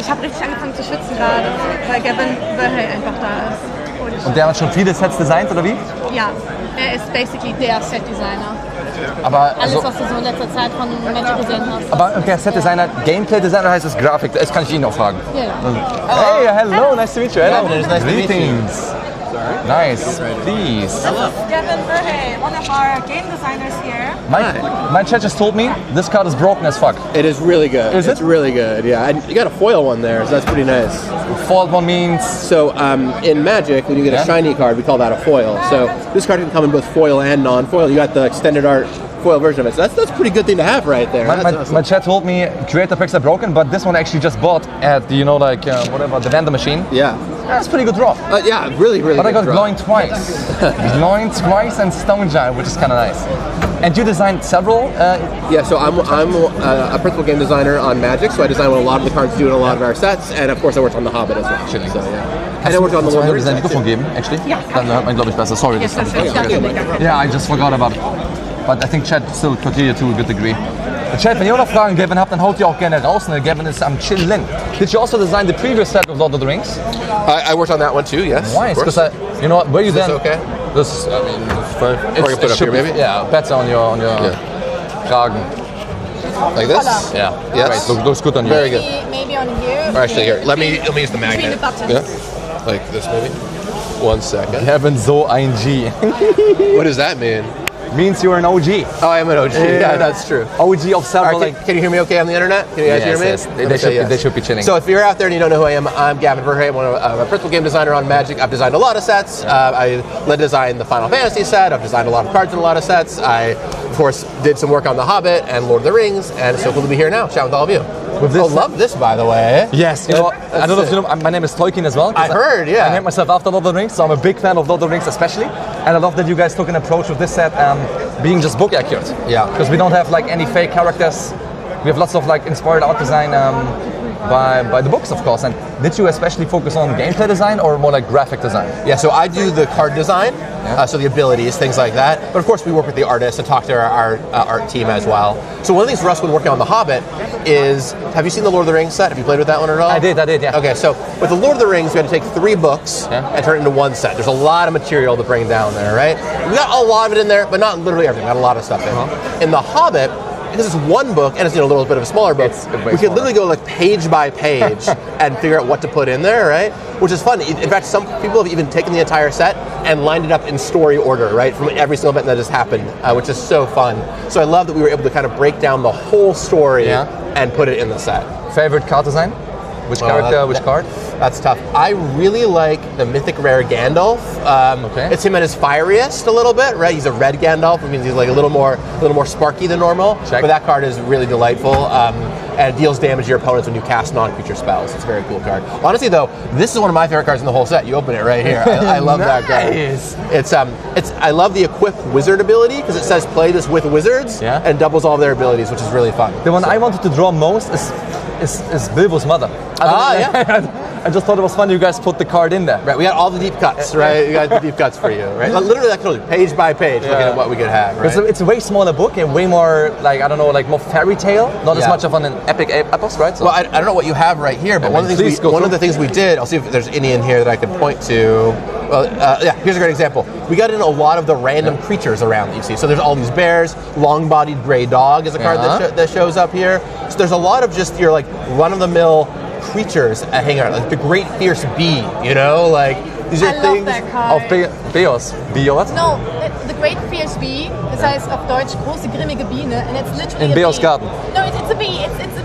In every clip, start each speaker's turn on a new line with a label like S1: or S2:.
S1: Ich habe richtig angefangen zu schwitzen gerade, weil Gavin Verhey einfach da ist.
S2: Und der hat schon viele Sets designt, oder wie?
S1: Ja, er ist basically der Set-Designer.
S2: Aber
S1: Alles, was du so in letzter Zeit von Magic gesehen hast.
S2: Aber okay, Set-Designer, Gameplay-Designer heißt es Grafik, das kann ich Ihnen auch fragen.
S1: Ja.
S2: Hey, hello, nice to meet you. Hello.
S3: Nice to meet you.
S2: Greetings. Nice, please.
S1: This is Gavin Verhey, one of our game designers here.
S2: My chat just told me this card is broken as fuck.
S3: It is really good.
S2: Is
S3: It's
S2: it?
S3: really good, yeah. And you got a foil one there, so that's pretty nice.
S2: Foiled one means...
S3: So in Magic, when you get a shiny card, we call that a foil. So this card can come in both foil and non-foil. You got the extended art foil version of it. So that's a pretty good thing to have right there.
S2: My chat told me creator packs are broken, but this one actually just bought at the, whatever, the vendor machine.
S3: Yeah.
S2: That's a pretty good draw.
S3: Yeah, really, really
S2: But I
S3: good
S2: got Glowing twice. Glowing twice and Stone Giant, which is kind of nice. And you designed several?
S3: Yeah, so I'm a principal game designer on Magic, so I design what a lot of the cards do in a lot of our sets, and of course I worked on the Hobbit as well.
S2: Chilling.
S3: So, yeah. And I worked on the
S2: Kannst du
S3: Lord
S2: mir dein Mikrofon geben, actually?
S1: Ja.
S2: Dann hört man, glaube ich, besser. Sorry, das habe ich vergessen. Yeah, I just forgot about it. But I think chat still continue to a good degree. Chat, wenn ihr auch noch Fragen Gavin habt, dann haut ihr auch gerne raus. Ne? Gavin ist am Chillen. Did you also design the previous set of Lord of the Rings?
S3: I worked on that one too, yes.
S2: Nice, because you know what, were you
S3: Is
S2: then?
S3: this okay?
S2: This, I mean,
S3: It's fine. Or you can put it up here, maybe?
S2: Yeah, better on your Kragen.
S3: Like this?
S2: Yeah,
S3: Yes.
S2: great. Looks good on you.
S3: Very good.
S1: Maybe on you.
S3: Or actually, here, let me use the
S1: Between
S3: magnet.
S1: the buttons.
S3: Yeah? Like this, maybe? 1 second.
S2: Gavin so ein G.
S3: What does that mean?
S2: Means you're an OG.
S3: Oh, I am an OG. Yeah, that's true.
S2: OG of several.
S3: All right, can you hear me okay on the internet? Can you guys hear me?
S2: Yes. They should be chilling.
S3: So if you're out there and you don't know who I am, I'm Gavin Verhey. I'm a principal game designer on Magic. I've designed a lot of sets. I led design the Final Fantasy set. I've designed a lot of cards in a lot of sets. I, of course, did some work on The Hobbit and Lord of the Rings, and it's so cool to be here now, chatting with all of you. Love this, by the way.
S2: Yes, you know, I don't know if you know, my name is Tolkien as well.
S3: I heard, yeah.
S2: I named myself after Lord of the Rings, so I'm a big fan of Lord of the Rings especially. And I love that you guys took an approach with this set being just book accurate.
S3: Yeah.
S2: Because we don't have like any fake characters. We have lots of like inspired art design by the books, of course. And did you especially focus on gameplay design or more like graphic design?
S3: Yeah, so I do the card design, so the abilities, things like that. But of course, we work with the artists and talk to our art team as well. So one of the things for us when working on The Hobbit is, have you seen the Lord of the Rings set? Have you played with that one at all?
S2: I did, yeah.
S3: Okay, so with the Lord of the Rings, we had to take 3 books and turn it into 1 set. There's a lot of material to bring down there, right? We got a lot of it in there, but not literally everything. We got a lot of stuff in. In The Hobbit, because it's 1 book and it's a little bit of a smaller book, we could literally go like page by page and figure out what to put in there, right? Which is fun. In fact, some people have even taken the entire set and lined it up in story order, right, from every single event that has happened, which is so fun. So I love that we were able to kind of break down the whole story and put it in the set.
S2: Favorite card design? Which character, which card?
S3: That's tough. I really like the mythic rare Gandalf. It's him at his fieriest a little bit, right? He's a red Gandalf, which means he's like a little more sparky than normal.
S2: Check.
S3: But that card is really delightful. And it deals damage to your opponents when you cast non-creature spells. It's a very cool card. Honestly, though, this is one of my favorite cards in the whole set. You open it right here. I love that card. I love the equip wizard ability because it says play this with wizards and doubles all their abilities, which is really fun.
S2: The one I wanted to draw most is Bilbo's mother. I just thought it was funny you guys put the card in there.
S3: Right, we got all the deep cuts, right? We got the deep cuts for you, right? Literally, that could page by page, looking at what we could have, right?
S2: It's a way smaller book and way more, like, I don't know, like more fairy tale, not as much of an epic epos, right? So,
S3: well, I don't know what you have right here, but one of the things we did, I'll see if there's any in here that I could point to. Well, here's a great example. We got in a lot of the random creatures around that you see. So there's all these bears, long-bodied gray dog is a card that shows up here. So there's a lot of just your like run-of-the-mill creatures hanging out, like the great fierce bee, you know, like these are things.
S1: Love that card.
S2: Beos. Beos?
S1: No, the great fierce bee. Das heißt auf Deutsch große grimmige Biene, and it's literally
S2: in
S1: a
S2: Beos
S1: bee.
S2: Garden.
S1: No, it's a bee. It's a.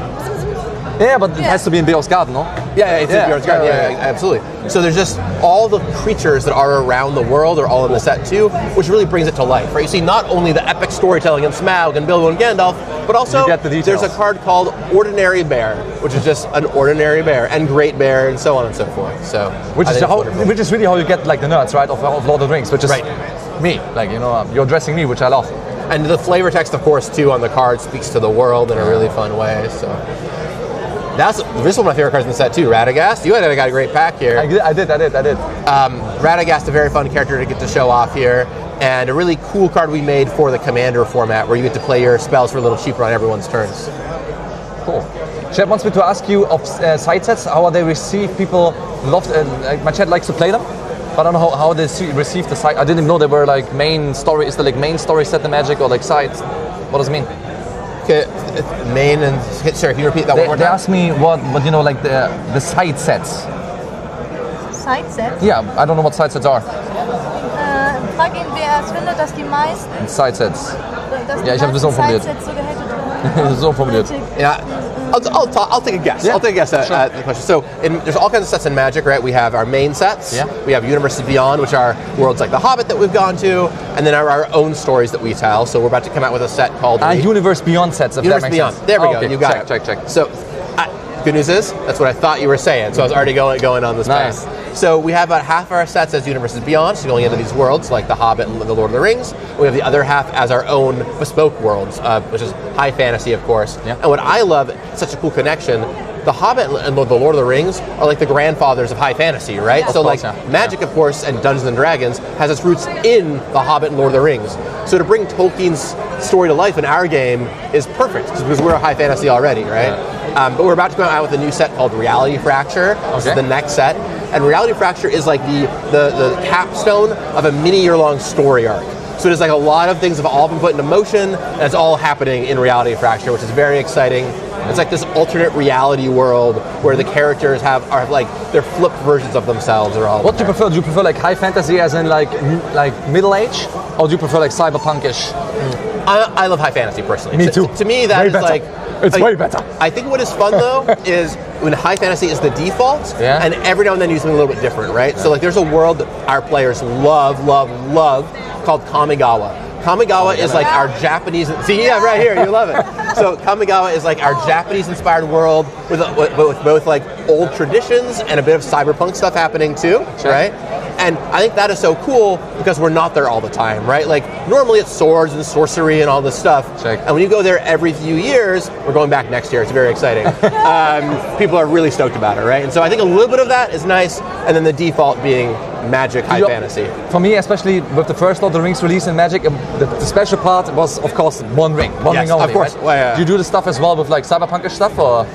S2: Yeah, but it has to be in Beos Garden, no?
S3: Yeah, it's in Beos Garden. Yeah, absolutely. So there's just all the creatures that are around the world are all in the set too, which really brings it to life, right? You see not only the epic storytelling in Smaug and Bilbo and Gandalf, but also there's a card called Ordinary Bear, which is just an ordinary bear, and Great Bear, and so on and so forth. So
S2: which is really how you get like the nerds, right, of Lord of the Rings, which is me, like, you know, you're addressing me, which I love.
S3: And the flavor text, of course, too, on the card speaks to the world in a really fun way. So this is one of my favorite cards in the set too. Radagast, you got a great pack here.
S2: I did.
S3: Radagast, a very fun character to get to show off here, and a really cool card we made for the Commander format, where you get to play your spells for a little cheaper on everyone's turns.
S2: Cool. Chat wants me to ask you of side sets, how are they received? People love, my chat likes to play them, but I don't know how they receive the side. I didn't even know they were like main story. Is there like main story set in Magic or like sides? What does it mean?
S3: Okay, main and sorry, can you repeat that one more time?
S2: They asked me what you know, like the side sets.
S1: Side sets?
S2: Yeah, I don't know what side sets are.
S1: Frag ihn, wer es findet, dass die meisten
S2: Side sets.
S1: Ja,
S2: ich habe das so formuliert. So formuliert.
S3: Yeah, I'll take a guess.
S2: Yeah.
S3: I'll take a guess at the question. So there's all kinds of sets in Magic, right? We have our main sets.
S2: Yeah.
S3: We have Universes Beyond, which are worlds like the Hobbit that we've gone to, and then our own stories that we tell. So we're about to come out with a set called
S2: Universe Beyond sets. If
S3: Universe
S2: that makes
S3: Beyond.
S2: sense.
S3: There we go.
S2: Okay.
S3: You got
S2: check,
S3: it.
S2: Check.
S3: So, good news is that's what I thought you were saying. So I was already going on this
S2: Nice.
S3: path. So we have about half our sets as Universes Beyond, so going into these worlds like the Hobbit and the Lord of the Rings. We have the other half as our own bespoke worlds, which is high fantasy, of course.
S2: Yeah.
S3: And what I love, such a cool connection, the Hobbit and the Lord of the Rings are like the grandfathers of high fantasy, right?
S1: Yeah.
S3: So
S2: Of course,
S3: like
S2: yeah.
S3: Magic, of course, and Dungeons and Dragons has its roots in the Hobbit and Lord of the Rings. So to bring Tolkien's story to life in our game is perfect because we're a high fantasy already, right? But we're about to come out with a new set called Reality Fracture. This is the next set. And Reality Fracture is like the capstone of a mini year-long story arc. So there's like a lot of things have all been put into motion, and it's all happening in Reality Fracture, which is very exciting. It's like this alternate reality world where the characters are like they're flipped versions of themselves. Or all.
S2: What do you prefer? Do you prefer like high fantasy as in like middle age, or do you prefer like cyberpunkish?
S3: I love high fantasy personally.
S2: Me too.
S3: To me, that
S2: Way
S3: is
S2: better.
S3: like
S2: It's way better.
S3: I think what is fun though is when high fantasy is the default, and every now and then you do something a little bit different, right? So like there's a world that our players love called Kamigawa. Kamigawa is like our Japanese. See, yeah, right here, you love it. So Kamigawa is like our Japanese-inspired world with both like old traditions and a bit of cyberpunk stuff happening too, right? And I think that is so cool because we're not there all the time, right? Like normally it's swords and sorcery and all this stuff. And when you go there every few years, we're going back next year. It's very exciting. People are really stoked about it, right? And so I think a little bit of that is nice, and then the default being Magic high fantasy.
S2: For me, especially with the first Lord of the Rings release in Magic, the special part was, of course, one ring only.
S3: Of course.
S2: Right?
S3: Well, yeah.
S2: Do you do the stuff as well with like cyberpunkish stuff, or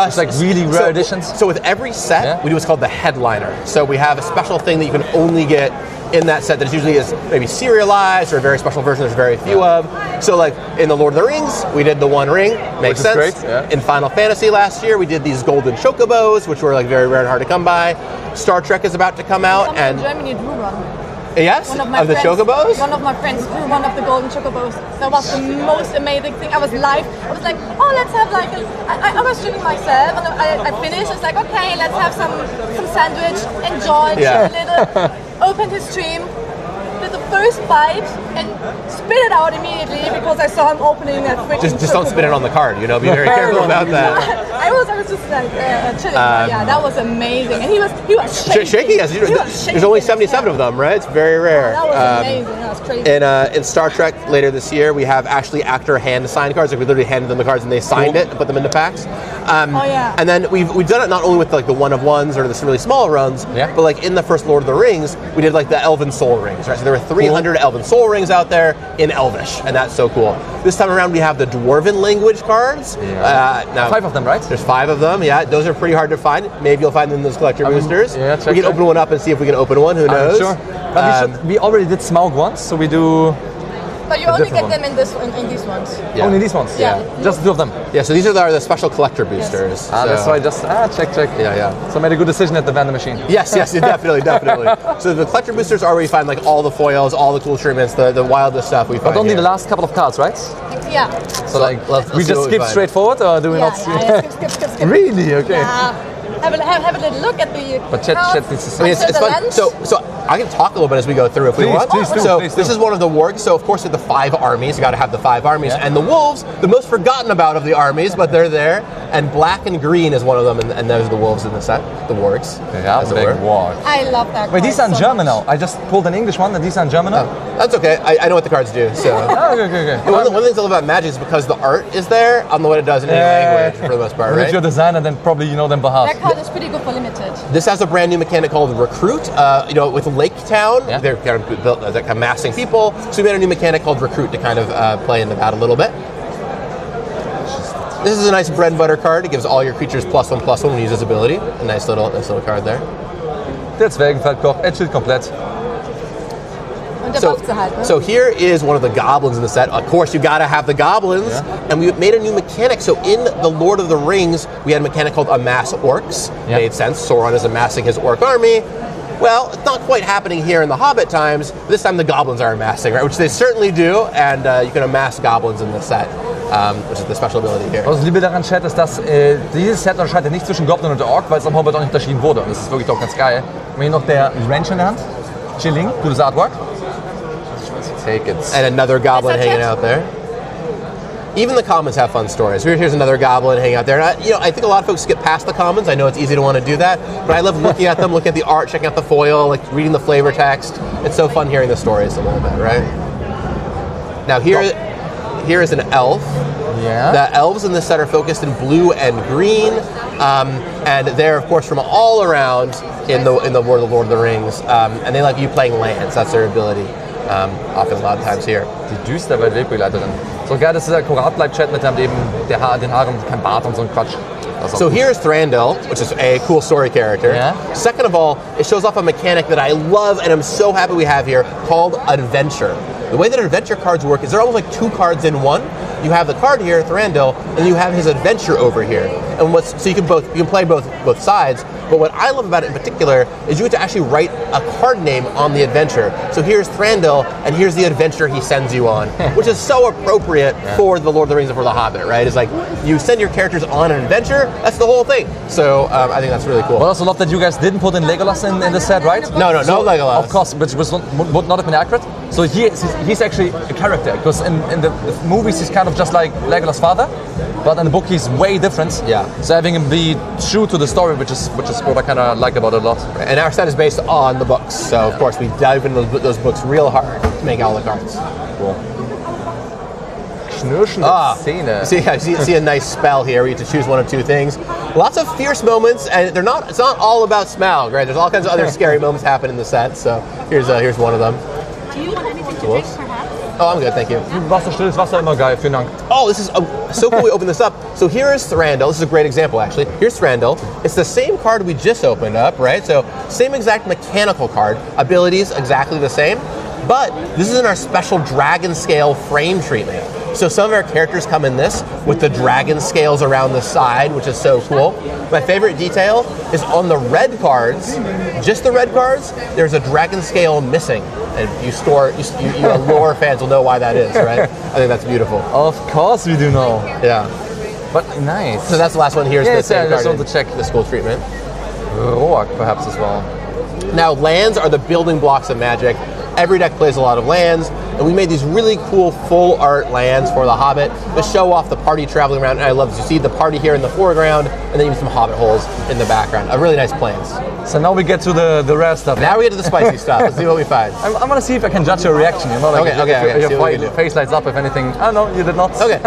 S2: it's like really rare editions?
S3: So with every set, we do what's called the headliner. So we have a special thing that you can only get in that set that usually is maybe serialized or a very special version there's very few of. So like in the Lord of the Rings, we did the one ring, makes sense.
S2: Great, yeah.
S3: In Final Fantasy last year, we did these golden chocobos, which were like very rare and hard to come by. Star Trek is about to come out,
S1: and in Germany drew one.
S3: Yes,
S1: One of my
S3: the
S1: friends,
S3: chocobos.
S1: One of my friends drew one of the golden chocobos. That was the most amazing thing. I was live. I was like, oh, let's have like I was shooting myself, and I finished. It's like, okay, let's have some sandwich, enjoy, chill a little. Opened his stream, did the first bite, and spit it out immediately because I saw him opening that freaking
S3: Just don't spit it on the card, you know. Be very careful about that.
S1: I was just like chilling. Yeah, that was amazing, and he was shaking.
S3: Yes, there's only 77 of them, right? It's very rare.
S1: That was amazing. That was crazy.
S3: In Star Trek later this year, we have actually actor hand signed cards. Like we literally handed them the cards and they signed it and put them into packs. And then we've done it not only with like the one of ones or the really small runs, but like in the first Lord of the Rings, we did like the Elven Soul Rings, right? So there were 300 Elven Soul Rings out there in Elvish, and that's so cool. This time around, we have the Dwarven language cards. Now 5
S2: of them, right?
S3: There's 5 of them. Yeah, those are pretty hard to find. Maybe you'll find them in those collector boosters. We can open one up and see if we can open one. Who knows?
S2: Sure. But we already did Smaug once, so we do.
S1: But you only get them in these ones.
S3: Yeah.
S2: Only these ones?
S1: Yeah.
S2: Just 2 of them?
S3: Yeah, so these are the special collector boosters.
S2: That's why I just, check.
S3: Yeah.
S2: So I made a good decision at the vending machine.
S3: Yes, definitely. So the collector boosters are where you find like all the foils, all the cool treatments, the wildest stuff we find.
S2: But only
S3: here.
S2: the last couple of cards, right?
S1: Yeah.
S2: So like,
S3: let's
S2: we
S3: see
S2: just
S3: what
S2: skip
S3: find.
S2: straight forward, or do we not?
S1: Skip.
S2: Really? Okay.
S1: Yeah. Have a little look at the.
S2: But chat needs to see.
S3: I mean, it's fun. So I can talk a little bit as we go through if we want.
S2: Please do.
S3: This is one of the wargs. So of course, with the 5 armies, you got to have the 5 armies, and the wolves, the most forgotten about of the armies, but they're there. And black and green is one of them, and those are the wolves in the set, the wargs.
S2: Yeah, big warg.
S1: I love that.
S2: Wait, these are in
S1: so
S2: German
S1: much.
S2: now. I just pulled an English one, and these are in German now.
S3: That's okay. I know what the cards do. So.
S2: Okay.
S3: One of the things I love about Magic is because the art is there. I don't know what it does in any language for the most part,
S2: If
S3: right?
S2: you're a designer, then probably you know them by heart.
S1: That card is pretty good for limited.
S3: This has a brand new mechanic called Recruit. With Lake Town, they're kind of built like amassing people. So we made a new mechanic called Recruit to kind of play into that a little bit. This is a nice bread and butter card. It gives all your creatures +1/+1 when you use this ability. A nice little card there.
S2: Der Zwergenfeldkoch, chillt komplett.
S3: So here is one of the goblins in the set. Of course, you gotta have the goblins. Yeah. And we made a new mechanic. So in the Lord of the Rings, we had a mechanic called Amass Orcs. Yeah. Made sense. Sauron is amassing his orc army. Well, it's not quite happening here in the Hobbit times. This time the goblins are amassing, right? Which they certainly do. And you can amass goblins in this set. Which is the special ability here.
S2: Was ich liebe daran, Chat, ist, dass dieses Set unterscheidet nicht zwischen Goblin und Orc, weil es am Hobbit auch nicht unterschieden wurde. Und das ist wirklich auch ganz geil. Und hier noch der Wrench in der Hand. Chilling, gutes Artwork.
S3: Take it. And another goblin hanging out there. Even the commons have fun stories. Here's another goblin hanging out there. And I think a lot of folks skip past the commons. I know it's easy to want to do that, but I love looking at them, looking at the art, checking out the foil, like reading the flavor text. It's so fun hearing the stories a little bit, right? Now here is an elf.
S2: Yeah.
S3: The elves in this set are focused in blue and green, and they're of course from all around in the world of Lord of the Rings, and they like you playing lands. That's their ability. Often a lot of times here.
S2: Die düster Weltwegbegleiterin. So geil, dass es akkurat bleibt, Chat, mit dem den Haaren, kein Bart und so ein Quatsch.
S3: So here's Thranduil, which is a cool story character.
S2: Yeah.
S3: Second of all, it shows off a mechanic that I love and I'm so happy we have here called Adventure. The way that adventure cards work is they're almost like two cards in one. You have the card here, Thranduil, and you have his adventure over here. And so you can play both sides. But what I love about it in particular is you get to actually write a card name on the adventure. So here's Thranduil, and here's the adventure he sends you on, which is so appropriate for the Lord of the Rings and for the Hobbit, right? It's like you send your characters on an adventure. That's the whole thing. So I think that's really cool.
S2: Well, I also love that you guys didn't put in Legolas in the set, right?
S3: No Legolas.
S2: Of course, which would not have been accurate. So he's actually a character, because in the movies he's kind of just like Legolas' father, but in the book he's way different.
S3: Yeah.
S2: So having him be true to the story, which is what I kind of like about it a lot.
S3: And our set is based on the books, so of course we dive into those books real hard to make all the cards.
S2: Cool. Knirschende Szene.
S3: See a nice spell here. We get to choose one of two things. Lots of fierce moments, and it's not all about Smaug, right? There's all kinds of other scary moments happen in the set. So here's one of them.
S1: Do you want anything to drink, perhaps?
S3: Oh, I'm good, thank you.
S2: Wasser, stilles Wasser, immer geil. Vielen Dank.
S3: Oh, this is so cool. We opened this up. So here is Thranduil. This is a great example, actually. Here's Thranduil. It's the same card we just opened up, right? So same exact mechanical card. Abilities exactly the same. But this is in our special dragon scale frame treatment. So some of our characters come in this with the dragon scales around the side, which is so cool. My favorite detail is on the red cards, just the red cards, there's a dragon scale missing. And you lore fans will know why that is, right? I think that's beautiful.
S2: Of course we do know.
S3: Yeah.
S2: But nice.
S3: So that's the last one. Here's the same
S2: I just
S3: card
S2: want to check
S3: the school treatment.
S2: Rock perhaps as well.
S3: Now lands are the building blocks of Magic. Every deck plays a lot of lands, and we made these really cool full art lands for the Hobbit to show off the party traveling around. And I love to see the party here in the foreground, and then even some Hobbit holes in the background. Really nice plans.
S2: So now we get to the rare stuff.
S3: Now we get to the spicy stuff. Let's see what we find.
S2: I'm gonna see if I can judge your reaction. You know, like
S3: okay.
S2: Your face lights up if anything. Oh no, you did not.
S3: Okay.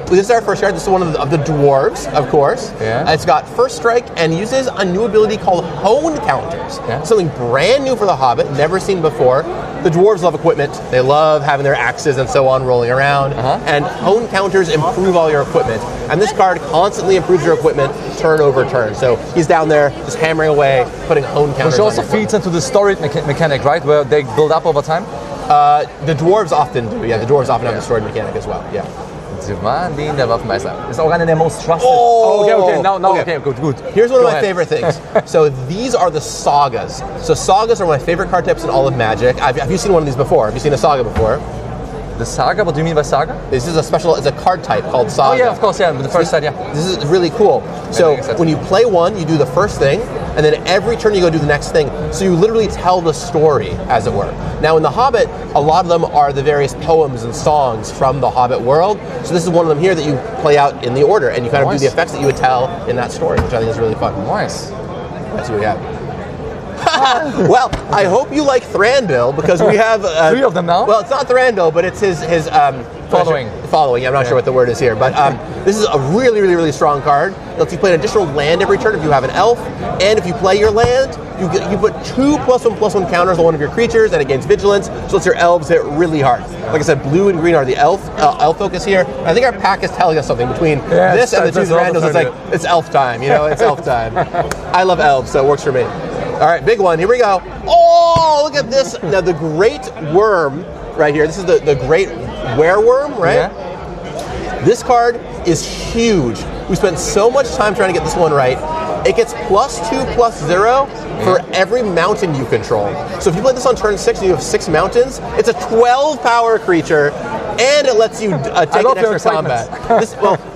S3: This is our first card. This is one of the dwarves, of course.
S2: Yeah.
S3: It's got first strike and uses a new ability called hone counters.
S2: Yeah.
S3: Something brand new for the Hobbit, never seen before. The dwarves love equipment. They love having their axes and so on rolling around. And hone counters improve all your equipment. And this card constantly improves your equipment turn over turn. So he's down there just hammering away, putting hone counters.
S2: Which also feeds into the storage mechanic, right? Where they build up over time?
S3: The dwarves often do. Yeah, the dwarves often have the storage mechanic as well. Yeah.
S2: Giovanni, der Waffenmeister. Ist auch einer der most trusted.
S3: Okay.
S2: Now, okay, good.
S3: Here's one of my favorite things. So these are the Sagas. So Sagas are my favorite card types in all of Magic. Have you seen one of these before? Have you seen a Saga before?
S2: The Saga? What do you mean by Saga?
S3: This is it's a card type called Saga.
S2: Oh yeah, of course, yeah, the first side, yeah.
S3: This is really cool. So when you play one, you do the first thing, and then every turn you go do the next thing. So you literally tell the story, as it were. Now in The Hobbit, a lot of them are the various poems and songs from the Hobbit world. So this is one of them here that you play out in the order, and you kind of do the effects that you would tell in that story, which I think is really fun.
S2: Nice.
S3: That's what we have. Well, I hope you like Thranduil, because we have
S2: 3 of them now.
S3: Well, it's not Thranduil, but it's his
S2: following.
S3: Following. I'm not sure what the word is here, but this is a really strong card. lets you play an additional land every turn if you have an elf, and if you play your land, you put 2+1/+1 counters on one of your creatures, and it gains vigilance, so lets your elves hit really hard. Like I said, blue and green are the elf focus here. I think our pack is telling us something between this and the two randoms. It's like, it's elf time, you know, it's elf time. I love elves, so it works for me. All right, big one, here we go. Oh, look at this. Now the Great Worm right here, this is the Great Wereworm, right? Yeah. This card is huge. We spent so much time trying to get this one right. It gets +2/+0 for every mountain you control. So if you play this on turn 6 and you have 6 mountains, it's a 12 power creature, and it lets you take an extra combat.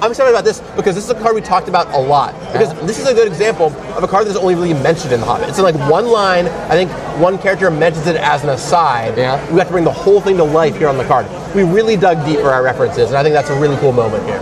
S3: I'm excited about this because this is a card we talked about a lot. Because this is a good example of a card that's only really mentioned in The Hobbit. It's in like one line. I think one character mentions it as an aside. Yeah. We have to bring the whole thing to life here on the card. We really dug deep for our references, and I think that's a really cool moment here.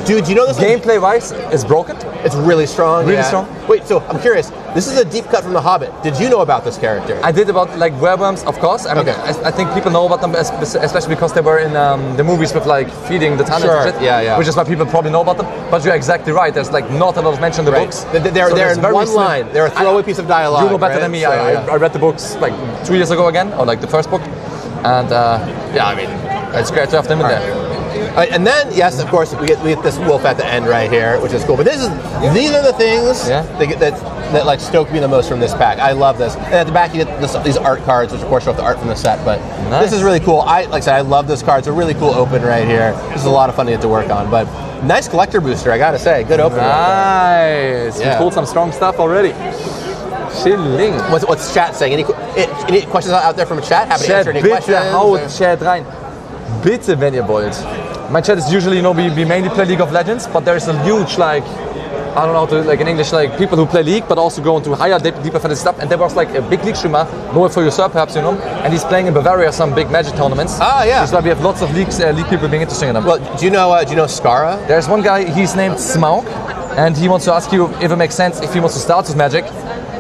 S3: Dude, do you know this?
S2: Gameplay-wise, it's broken.
S3: It's really strong.
S2: Really strong.
S3: Wait, so I'm curious. This is a deep cut from The Hobbit. Did you know about this character?
S2: I did about like wereworms, of course. I mean, I think people know about them, especially because they were in the movies with like feeding the tunnels and shit.
S3: Yeah.
S2: Which is why people probably know about them. But you're exactly right. There's like not a lot of mention in the books.
S3: They're in one line. They're a throwaway piece of dialogue.
S2: You know better than me. So, I read the books like 2 years ago again, or like the first book. And I mean, it's great to have them in there.
S3: And then, yes, of course, we get this wolf at the end right here, which is cool. But these are the things that like stoke me the most from this pack. I love this. And at the back, you get these art cards, which of course show off the art from the set. But this is really cool. Like I said, I love this card. It's a really cool open right here. This is a lot of fun to get to work on. But nice collector booster, I gotta say. Good open.
S2: Nice. We pulled some strong stuff already. Chilling.
S3: What's chat saying? Any questions out there from chat? Happy to answer any questions.
S2: Bitte haut Chat rein. Bitte, wenn ihr wollt. My chat is usually, you know, we mainly play League of Legends, but there's a huge, like, I don't know how to, like in English, like people who play League, but also go into higher, deeper fantasy stuff. And there was like a big League streamer, Noel for yourself, perhaps, you know, and he's playing in Bavaria some big Magic tournaments. Ah, yeah. That's why we have lots of League people being interested in them.
S3: Well, do you know Skara?
S2: There's one guy, he's named Smaug, and he wants to ask you if it makes sense if he wants to start with Magic,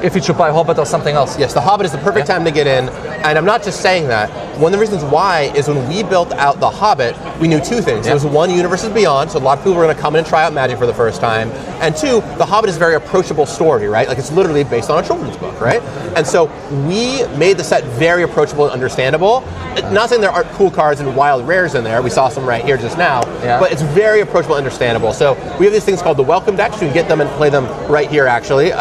S2: if he should buy Hobbit or something else.
S3: Yes, the Hobbit is the perfect time to get in, and I'm not just saying that. One of the reasons why is when we built out the Hobbit, we knew two things. There was one, Universes Beyond, so a lot of people were going to come in and try out Magic for the first time, and two, the Hobbit is a very approachable story, right? Like it's literally based on a children's book, right? And so we made the set very approachable and understandable. Not saying there aren't cool cards and wild rares in there, we saw some right here just now, but it's very approachable and understandable. So we have these things called the Welcome decks, you can get them and play them right here actually.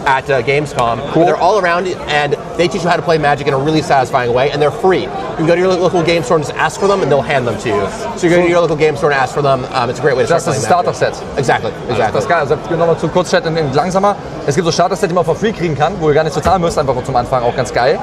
S3: At Gamescom. Cool. They're all around and they teach you how to play Magic in a really satisfying way, and they're free. You can go to your local game store and just ask for them and they'll hand them to you. So you go to your local game store and ask for them. It's a great way to start playing Magic.
S2: Das ist ein Starter-Set.
S3: Exactly.
S2: Das ist geil. Also nochmal zu kurz Chat in langsamer. Es gibt so Starter-Set, die man for free kriegen kann, wo ihr gar nicht zahlen müsst, einfach zum Anfang, auch ganz geil.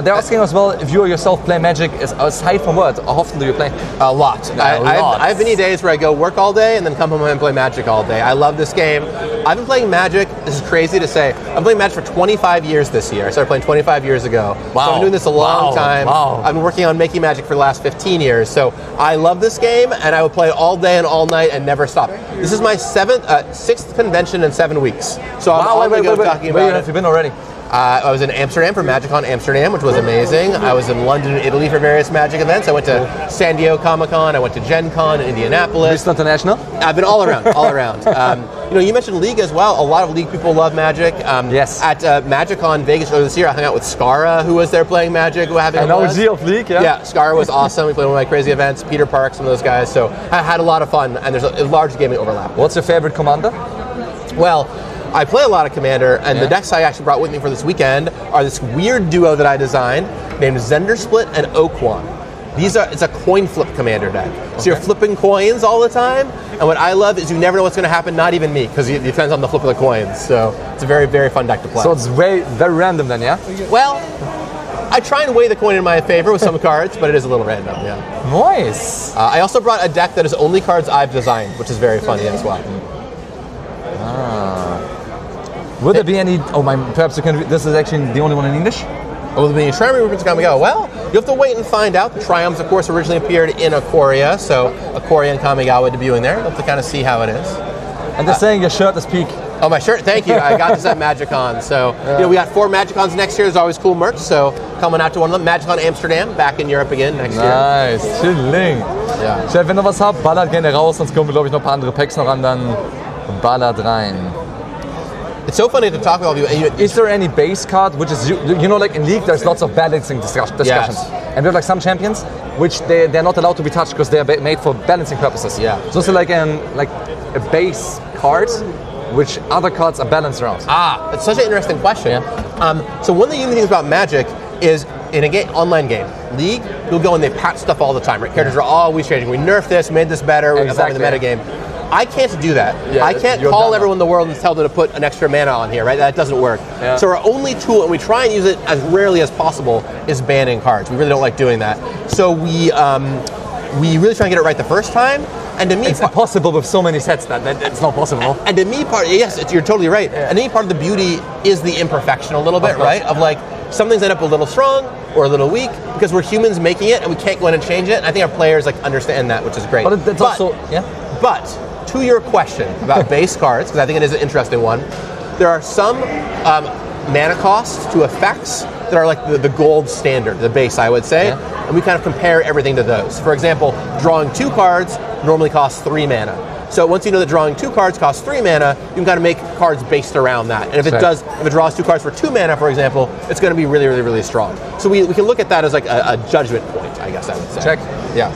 S2: They're asking as well if you yourself play Magic aside from work. How often do you play?
S3: A lot. I have many days where I go work all day and then come home and play Magic all day. I love this game. I've been playing Magic, this is crazy to say, I'm playing Magic for 25 years this year. I started playing 25 years ago. Wow. So I've been doing this a long time. Wow. I've been working on making Magic for the last 15 years. So I love this game and I would play it all day and all night and never stop. This is my sixth convention in 7 weeks. So I'm all talking about it.
S2: Where have you been already?
S3: I was in Amsterdam for MagicCon Amsterdam, which was amazing. I was in London and Italy for various Magic events. I went to San Diego Comic-Con. I went to Gen Con in Indianapolis.
S2: Mr. International?
S3: I've been all around, all around. You mentioned League as well. A lot of League people love Magic.
S2: Yes.
S3: At MagicCon Vegas earlier this year, I hung out with Skara, who was there playing Magic.
S2: An OG of League, yeah?
S3: Yeah, Skara was awesome. We played one of my crazy events. Peter Park, some of those guys. So I had a lot of fun, and there's a large gaming overlap.
S2: What's your favorite commander?
S3: Well, I play a lot of Commander, and the decks I actually brought with me for this weekend are this weird duo that I designed named Zendersplit and Oquan. It's a coin flip Commander deck. So you're flipping coins all the time, and what I love is you never know what's going to happen, not even me, because it depends on the flip of the coins. So it's a very, very fun deck to play.
S2: So it's very random then, yeah?
S3: Well, I try and weigh the coin in my favor with some cards, but it is a little random, yeah.
S2: Nice!
S3: I also brought a deck that is only cards I've designed, which is very funny as well.
S2: Would there be any? Perhaps you can. This is actually the only one in English.
S3: Will there be any Triumph reprints coming out? Well, you have to wait and find out. The Triumphs, of course, originally appeared in Ikoria, so Ikoria and Kamigawa debuting there. You'll have to kind of see how it is.
S2: And they're saying your shirt is peak.
S3: Oh, my shirt! Thank you. I got this at MagicCon. So we got 4 MagicCons next year. There's always cool merch. So coming out to one of them, MagicCon Amsterdam, back in Europe again next year.
S2: Nice, chilling.
S3: Ja.
S2: Chef, wenn ihr was habt, ballert gerne raus, sonst kommen wir, glaube ich, noch ein paar andere Packs noch an, dann Ballert rein.
S3: It's so funny to talk with all of you.
S2: Is there any base card which is, you know, like in League, there's lots of balancing discussions.
S3: Yes.
S2: And we have like some champions which they're not allowed to be touched because they're made for balancing purposes.
S3: Yeah.
S2: So it's like a base card which other cards are balanced around.
S3: It's such an interesting question.
S2: Yeah.
S3: So one of the unique things about Magic is in a online game, League, you'll go and they patch stuff all the time, right? Characters are always changing. We nerfed this, made this better, we evolved the metagame. I can't do that.
S2: Yeah,
S3: I can't call everyone in the world and tell them to put an extra mana on here, right? That doesn't work.
S2: Yeah.
S3: So our only tool, and we try and use it as rarely as possible, is banning cards. We really don't like doing that. So we really try and get it right the first time. And to me,
S2: it's impossible with so many sets that it's not possible.
S3: And to me, you're totally right.
S2: Yeah.
S3: And to me, part of the beauty is the imperfection a little bit, right? Of like, some things end up a little strong or a little weak because we're humans making it and we can't go in and change it. And I think our players like understand that, which is great.
S2: But it's also,
S3: But to your question about base cards, because I think it is an interesting one, there are some mana costs to effects that are like the gold standard, the base, I would say. And we kind of compare everything to those. For example, drawing 2 cards normally costs 3 mana. So once you know that drawing 2 cards costs 3 mana, you can kind of make cards based around that. And if it draws 2 cards for 2 mana, for example, it's going to be really, really, really strong. So we can look at that as like a judgment point, I guess I would say.
S2: Check.
S3: Yeah.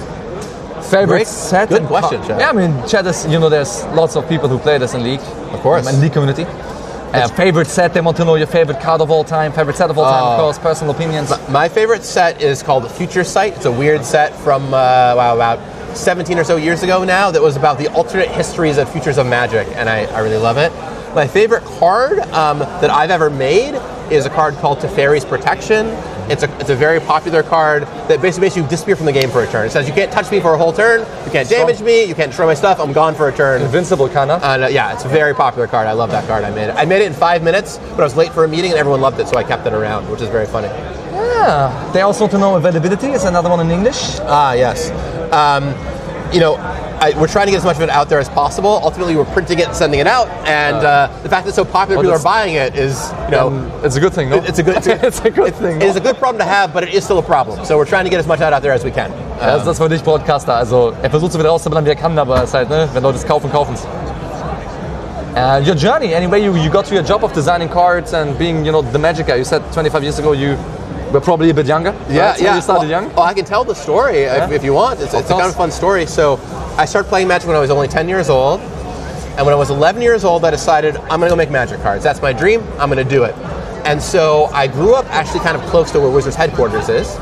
S2: Favorite set?
S3: Good question, Chad.
S2: Yeah, I mean, Chad is, there's lots of people who play this in League.
S3: Of course.
S2: In League community. Favorite set, they want to know your favorite card of all time, favorite set of all time, of course, personal opinions.
S3: My favorite set is called the Future Sight. It's a weird set from, about 17 or so years ago now that was about the alternate histories and futures of Magic, and I really love it. My favorite card that I've ever made is a card called Teferi's Protection. It's a very popular card that basically makes you disappear from the game for a turn. It says you can't touch me for a whole turn, you can't damage me, you can't destroy my stuff, I'm gone for a turn.
S2: Invincible, kind of.
S3: And yeah, it's a very popular card. I love that card. I made it in 5 minutes, but I was late for a meeting and everyone loved it, so I kept it around, which is very funny.
S2: Yeah. They also want to know availability. Is another one in English?
S3: Yes. We're trying to get as much of it out there as possible. Ultimately, we're printing it and sending it out, and the fact that it's so popular, people are buying it is,
S2: it's a good thing, no?
S3: It's a good thing. It is a good problem to have, but it is still a problem. So we're trying to get as much out there as we can.
S2: Das ist das für dich, Broadcaster. Also versucht so wieder rauszuballern, wie kann, aber es ist halt, wenn Leute es kaufen, kaufen es. Your journey, anyway, you got to your job of designing cards and being, the Magic guy. You said 25 years ago you were probably a bit younger.
S3: Yeah,
S2: right? So you started young.
S3: Oh, I can tell the story if you want. It's a kind of fun story. So I started playing Magic when I was only 10 years old. And when I was 11 years old, I decided I'm going to go make Magic cards. That's my dream. I'm going to do it. And so I grew up actually kind of close to where Wizards headquarters is.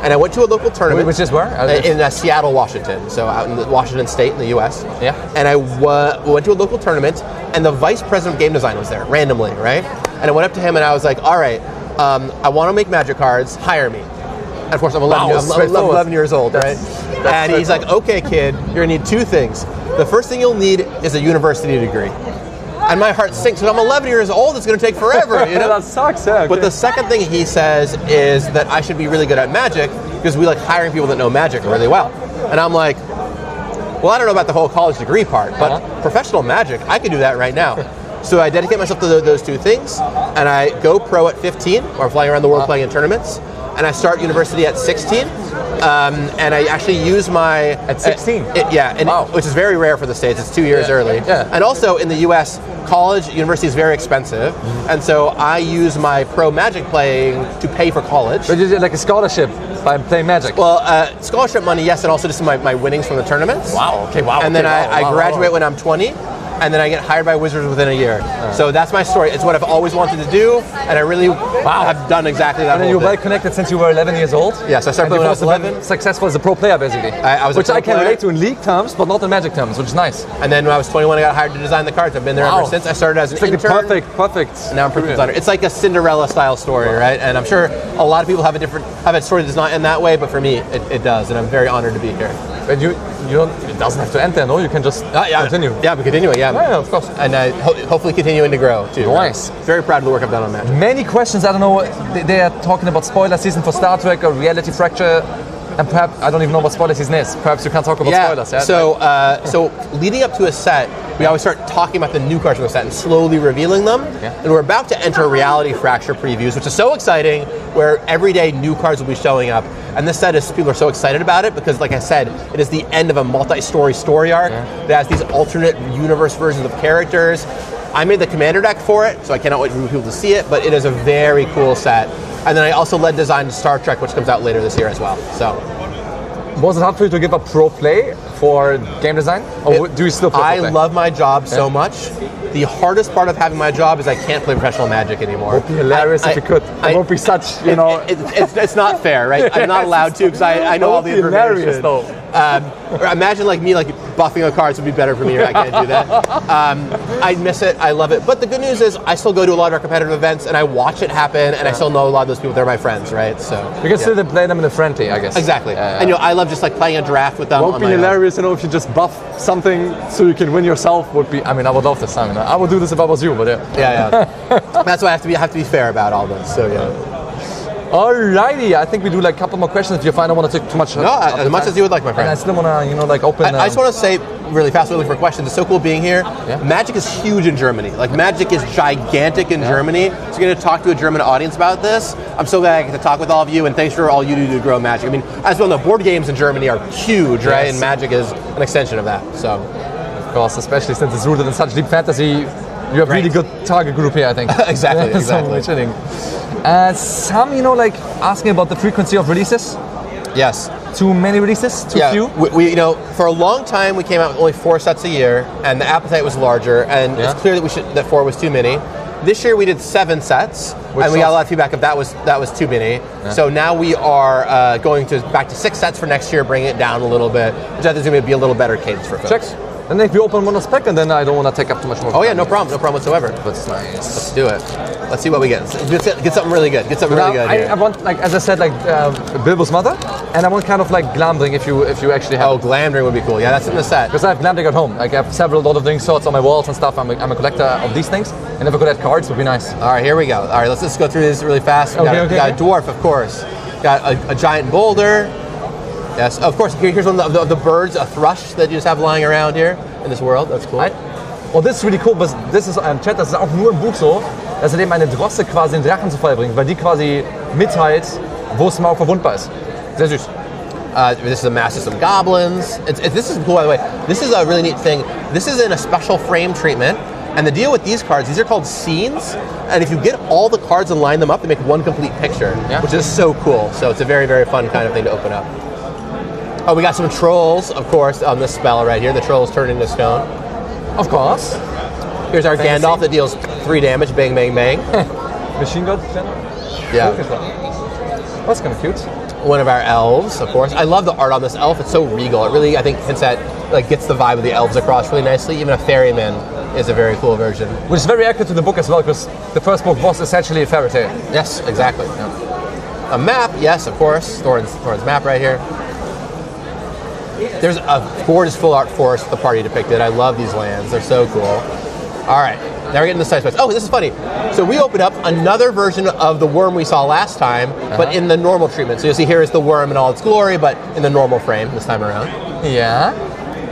S3: And I went to a local tournament.
S2: Which is where?
S3: In Seattle, Washington. So out in Washington State in the U.S.
S2: Yeah.
S3: And I went to a local tournament, and the vice president of game design was there, randomly, right? And I went up to him and I was like, all right, I want to make Magic cards, hire me. And of course, I'm 11 years old, right? And he's like, okay, kid, you're going to need 2 things. The first thing you'll need is a university degree. And my heart sinks, because I'm 11 years old, it's going to take forever,
S2: That sucks, yeah. Okay.
S3: But the second thing he says is that I should be really good at Magic, because we like hiring people that know Magic really well. And I'm like, well, I don't know about the whole college degree part, but professional Magic, I could do that right now. So I dedicate myself to those 2 things, and I go pro at 15, or I'm flying around the world playing in tournaments, and I start university at 16, and I actually use my...
S2: At 16?
S3: Which is very rare for the States. It's 2 years early.
S2: Yeah.
S3: And also in the U.S., university is very expensive, and so I use my pro Magic playing to pay for college.
S2: But you did like a scholarship by playing Magic?
S3: Well, scholarship money, yes, and also just my winnings from the tournaments.
S2: Wow, okay, wow.
S3: And then I graduate when I'm 20, and then I get hired by Wizards within a year. So that's my story. It's what I've always wanted to do, and I really have done exactly that.
S2: And then you were well connected since you were 11 years old?
S3: Yes, I started playing when I was 11.
S2: Successful as a pro player, basically. Which I can relate to in League terms, but not in Magic terms, which is nice.
S3: And then when I was 21, I got hired to design the cards. I've been there ever since. I started as an intern.
S2: Perfect.
S3: And now I'm product designer. It's like a Cinderella-style story, right? And I'm sure a lot of people have a story that's not in that way, but for me, it does, and I'm very honored to be here.
S2: But you don't. It doesn't have to end there, no? You can just continue.
S3: Yeah, but continuing,
S2: Yeah, of course.
S3: And hopefully continuing to grow too.
S2: Nice.
S3: Right? Very proud of the work I've done on Magic.
S2: Many questions. I don't know. They are talking about spoiler season for Star Trek or Reality Fracture, and perhaps I don't even know what spoiler season is. Perhaps you can talk about spoilers. Yeah.
S3: So leading up to a set, we always start talking about the new cards from the set and slowly revealing them.
S2: Yeah.
S3: And we're about to enter Reality Fracture previews, which is so exciting, where every day new cards will be showing up. And this set is, people are so excited about it because, like I said, it is the end of a multi-story story arc that has these alternate universe versions of characters. I made the commander deck for it, so I cannot wait for people to see it, but it is a very cool set. And then I also led design to Star Trek, which comes out later this year as well. So,
S2: was it hard for you to give up pro play for game design? Or do you still play pro play?
S3: I love my job so much. The hardest part of having my job is I can't play professional Magic anymore.
S2: It would be hilarious if you could. It won't be such, you know...
S3: It's not fair, right? I'm not allowed to because I know all the information.
S2: It would be hilarious, though.
S3: Or imagine like me, like buffing the cards would be better for me. I can't do that. I miss it. I love it. But the good news is I still go to a lot of our competitive events and I watch it happen, and I still know a lot of those people. They're my friends, right? So
S2: you can still play them in a friendly, I guess.
S3: Exactly. And I love just like playing a draft with them.
S2: It would be hilarious, if you just buff something so you can win yourself. Would be. I mean, I would love this. I mean, I would do this if I was you, but
S3: yeah. That's why I have to be fair about all this. So yeah.
S2: Alrighty, I think we do like a couple more questions if you find I want to take too much.
S3: No, as much as you would like, my friend.
S2: And I still want to, open.
S3: I just want to say really fast, really for questions. It's so cool being here. Yeah. Magic is huge in Germany. Like Magic is gigantic in Germany. So you're going to talk to a German audience about this. I'm so glad I get to talk with all of you, and thanks for all you do to grow Magic. I mean, as well know, board games in Germany are huge, right? And Magic is an extension of that. So,
S2: of course, especially since it's rooted in such deep fantasy. You have really good target group here, I think.
S3: Exactly.
S2: Some, asking about the frequency of releases.
S3: Yes.
S2: Too many releases? Too few?
S3: We for a long time we came out with only 4 sets a year, and the appetite was larger, and it's clear that 4 was too many. This year we did 7 sets, and we got a lot of feedback if that was too many. Yeah. So now we are going back to 6 sets for next year, bring it down a little bit, which I think is going to be a little better cadence for folks.
S2: Check. And if you open one spec, and then I don't want to take up too much more time.
S3: Oh yeah, no problem whatsoever.
S2: That's nice.
S3: Let's do it. Let's see what we get. Get something really good.
S2: I want, as I said, Bilbo's mother, and I want kind of like Glamdring if you actually have.
S3: Oh, Glamdring would be cool. Yeah, that's in the set.
S2: Because I have Glamdring at home. Like I have several Lord of the Rings swords on my walls and stuff. I'm a collector of these things, and if I could add cards, it would be nice.
S3: All right, here we go. All right, let's just go through this really fast. We got a dwarf, of course. Got a giant boulder. Yes, of course. Here's one of the birds, a thrush that you just have lying around here in this world. That's cool.
S2: Oh, this is really cool, but this is im Chat, das ist auch nur im Buch so, dass eben eine Drosse quasi den Drachen zu Fall bringt, weil die quasi mitteilt, wo Smaug verwundbar ist. Sehr süß.
S3: This is a mass system goblins. This is cool, by the way. This is a really neat thing. This is in a special frame treatment. And the deal with these cards, these are called scenes. And if you get all the cards and line them up, they make one complete picture, which is so cool. So it's a very, very fun kind of thing to open up. Oh, we got some trolls, of course, on this spell right here. The trolls turn into stone.
S2: Of course.
S3: Here's our Gandalf that deals 3 damage. Bang, bang, bang.
S2: Machine gun?
S3: Yeah.
S2: That's kind of cute.
S3: One of our elves, of course. I love the art on this elf. It's so regal. It really, I think, hints at, gets the vibe of the elves across really nicely. Even a ferryman is a very cool version.
S2: Which is very accurate to the book as well, because the first book was essentially a fairy tale.
S3: Yes, exactly. Yeah. A map, yes, of course. Thorin's map right here. There's a gorgeous full art forest the party depicted. I love these lands. They're so cool. All right, now we're getting the side space. Oh, this is funny. So we opened up another version of the worm we saw last time, but in the normal treatment. So you'll see here is the worm in all its glory, but in the normal frame this time around.
S2: Yeah.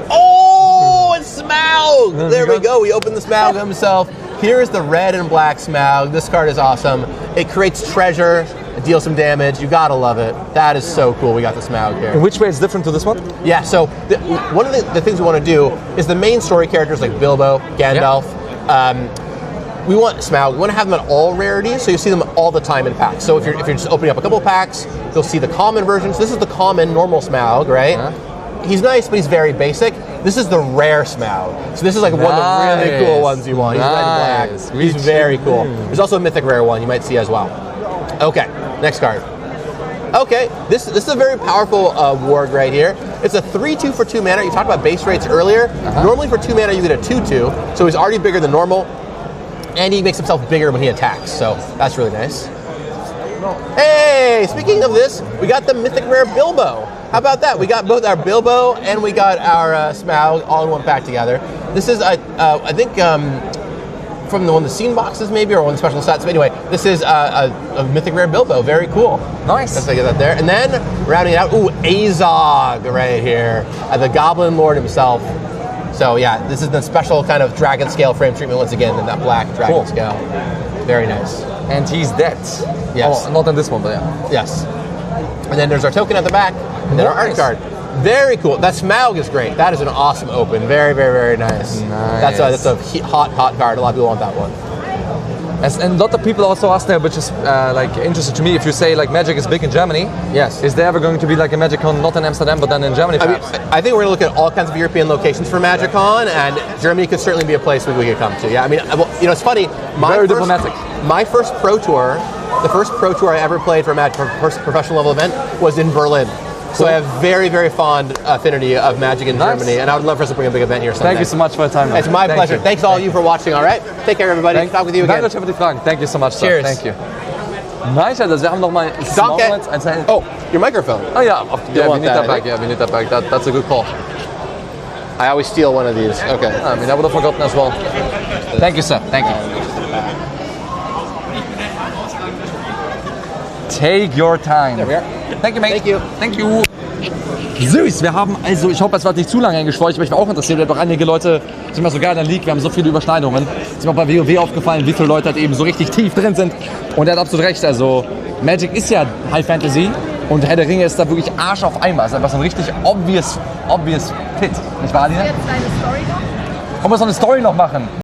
S3: Oh, it's Smaug! There we go. We opened the Smaug himself. Here's the red and black Smaug. This card is awesome. It creates treasure. Deal some damage. You gotta love it. That is so cool. We got the Smaug here.
S2: In which way it's different to this one?
S3: Yeah, so one of the things we want to do is the main story characters like Bilbo, Gandalf. We want Smaug. We want to have them at all rarities, so you see them all the time in packs. So if you're just opening up a couple of packs, you'll see the common version. So this is the common normal Smaug, right? He's nice, but he's very basic. This is the rare Smaug. So this is like one of the really cool ones you want. He's red and black. He's very cool. There's also a mythic rare one you might see as well. Okay, next card. Okay, this is a very powerful warg right here. It's a 3/2 for 2 mana. You talked about base rates earlier. Normally for 2 mana you get a 2/2, so he's already bigger than normal, and he makes himself bigger when he attacks, so that's really nice. Hey, speaking of this, we got the mythic rare Bilbo. How about that? We got both our Bilbo and we got our Smaug all in one pack together. This is, I think, from one of the scene boxes maybe, or one of the special sets. But anyway, this is a mythic rare Bilbo. Very cool.
S2: Nice.
S3: Let's get that there. And then rounding it out, ooh, Azog right here, the Goblin Lord himself. So yeah, this is the special kind of dragon scale frame treatment once again in that black dragon scale. Very nice.
S2: And he's dead.
S3: Yes.
S2: Oh, not in this one, but yeah.
S3: Yes. And then there's our token at the back, and then our art card. Very cool. That Smaug is great. That is an awesome open. Very, very, very nice. That's a hot card. A lot of people want that one.
S2: And a lot of people also ask there, which is like interesting to me, if you say like Magic is big in Germany,
S3: yes,
S2: is there ever going to be like a MagicCon not in Amsterdam but then in Germany?
S3: I think we're going to look at all kinds of European locations for MagicCon, and Germany could certainly be a place we could come to. Yeah, I mean, you know, it's funny.
S2: Very diplomatic.
S3: My first pro tour, the first pro tour I ever played for a first professional level event was in Berlin. So I have very, very fond affinity of Magic in Germany, and I would love for us to bring a big event here someday.
S2: Thank you so much for your time.
S3: It's my pleasure. Thanks all of you for watching, all right? Take care, everybody. Talk with you again.
S2: Danke für die Fragen. Thank you so much.
S3: Cheers.
S2: Thank you. Nice, also wir haben noch mal
S3: Danke. Oh, your microphone.
S2: Oh yeah, we need
S3: that
S2: that back. Yeah, we need that back. That's a good call.
S3: I always steal one of these. Okay.
S2: I mean, I would have forgotten as well. Thank you, sir. Thank you. Take your time.
S3: There we are.
S2: Thank you, mate.
S3: Thank you.
S2: Thank you. Süß, wir haben, also ich hoffe, es war nicht zu lange eingeschweißt, aber ich war auch interessiert, wir haben auch einige Leute, sind mir sogar in der League, wir haben so viele Überschneidungen. Es ist mir auch bei WoW aufgefallen, wie viele Leute halt eben so richtig tief drin sind. Und er hat absolut recht, also Magic ist ja High Fantasy und Herr der Ringe ist da wirklich Arsch auf einmal. Es ist einfach so ein richtig obvious Pit. Nicht wahr, Alina?
S1: Jetzt eine Story noch?
S2: Wollen wir so eine Story noch machen?